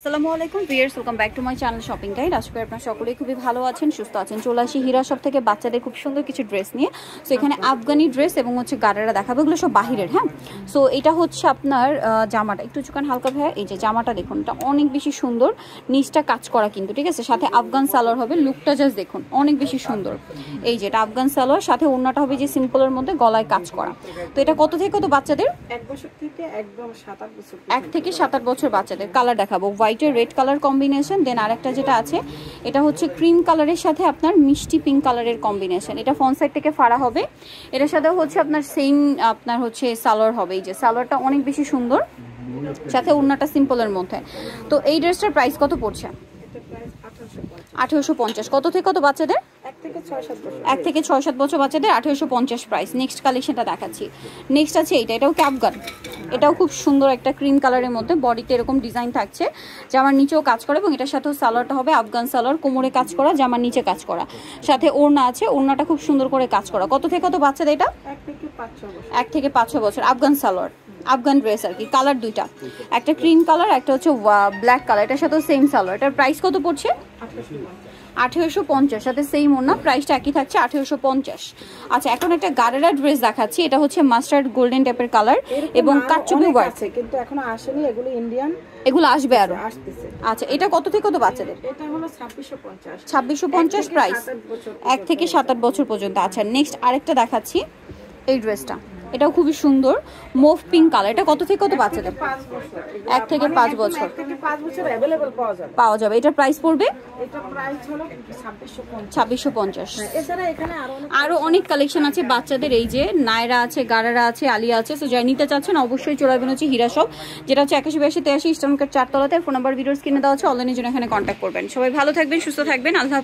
আসসালামু আলাইকুম viewers, welcome back to my channel shopping guide. আশা করি আপনারা সকলেই খুবই ভালো আছেন, সুস্থ আছেন। চলে আসি হীরা শপ থেকে বাচ্চাদের খুব সুন্দর কিছু ড্রেস নিয়ে। সো এখানে আফগানি ড্রেস এবং হচ্ছে গাড়ারা দেখাবো, এগুলো সব বাহিরের। হ্যাঁ, সো এটা হচ্ছে আপনার জামাটা একটু চুকান হালকা ভাইয়া। এই যে জামাটা দেখুন, এটা অনেক বেশি সুন্দর, নিচটা কাজ করা কিন্তু, ঠিক আছে। সাথে আফগান সালোয়ার হবে, লুকটা জাস্ট দেখুন অনেক বেশি সুন্দর। এই যে এটা আফগান সালোয়ার, সাথে ওড়নাটা হবে যে সিম্পলের মধ্যে গলায় কাজ করা। তো এটা কত থেকে কত বাচ্চাদের? 1 বছর থেকে একদম 7-8 বছর। 1 থেকে 7-8 বছর বাচ্চাদের। কালার দেখাবো, হোয়াইটের রেড কালার কম্বিনেশন, দেন আরেকটা যেটা আছে এটা হচ্ছে ক্রিম কালারের সাথে আপনার মিষ্টি পিঙ্ক কালারের কম্বিনেশন। এটা ফ্রন্ট সাইড থেকে ফাড়া হবে, এটার সাথে হচ্ছে আপনার সেম আপনার হচ্ছে সালোয়ার হবে। এই যে সালোয়ারটা অনেক বেশি সুন্দর, সাথে ওড়নাটা সিম্পলের মধ্যে। তো এই ড্রেসটার প্রাইস কত পড়ছে? 1850। কত থেকে কত বাচ্চাদের? 1 থেকে 6-7 বছর বাচ্চাদের 1850 প্রাইস। নেক্সট কালেকশনটা দেখাচ্ছি। নেক্সট আছে এইটা, এটাও ক্যাপগান, এটাও খুব সুন্দর একটা ক্রিম কালারের মধ্যে, বডিতে এরকম ডিজাইন থাকছে, জামার নিচেও কাজ করা এবং এটার সাথেও সালোয়ারটা হবে আফগান সালোয়ার, কোমরে কাজ করা, জামার নিচে কাজ করা, সাথে ওড়না আছে, ওড়নাটা খুব সুন্দর করে কাজ করা। কত থেকে কত বাচ্চাদের এটা? 1 থেকে 5-6 বছর। আফগান সালোয়ার, আফগান ড্রেস আর কি। কালার দুইটা, একটা ক্রিম কালার, একটা হচ্ছে ব্ল্যাক কালার, এটার সাথেও সেম সালোয়ার। এটার প্রাইস কত পড়ছে? 1850, সাথে সেম ওড়না, প্রাইসটা একই থাকছে 1850। আচ্ছা, এখন একটা গাড়েরা ড্রেস দেখাচ্ছি, এটা হচ্ছে মাস্টার্ড গোল্ডেন টাইপের কালার এবং কাটচুপি ওয়ার্ক আছে, কিন্তু এখনো আসেনি, এগুলো ইন্ডিয়ান, এগুলো আসবে আরো আসতেছে। আচ্ছা, এটা কত থেকে কত বাচ্চাদের? এটা হলো 2650। 2650 প্রাইস, 1 থেকে 7-8 বছর পর্যন্ত। আচ্ছা, নেক্সট আরেকটা দেখাচ্ছি, এই ড্রেসটা, এটাও খুবই সুন্দর, মুভ পিঙ্ক কালার। এটা কত থেকে কত বাচ্চাদের? 1 থেকে 5 বছর। 1 থেকে 5 বছর अवेलेबल পাওয়া যাবে। এটার প্রাইস পড়বে? এটা প্রাইস হলো 2650। 2650। এছাড়া এখানে আরো অনেক কালেকশন আছে বাচ্চাদের। এই যে নায়রা আছে, গারারা আছে, আলিয়া আছে। সো যারা নিতে চাচ্ছেন অবশ্যই চলে আসবেন হচ্ছে হীরা শপ, যেটা হচ্ছে 818283 ইস্টার্ন মার্কেট 4 তলাতে। ফোন নাম্বার ভিডিওস কিনে দেওয়া হচ্ছে, অনলাইনের জন্য এখানে কন্ট্যাক্ট করবেন। সবাই ভালো থাকবেন, সুস্থ থাকবেন, আল্লাহ।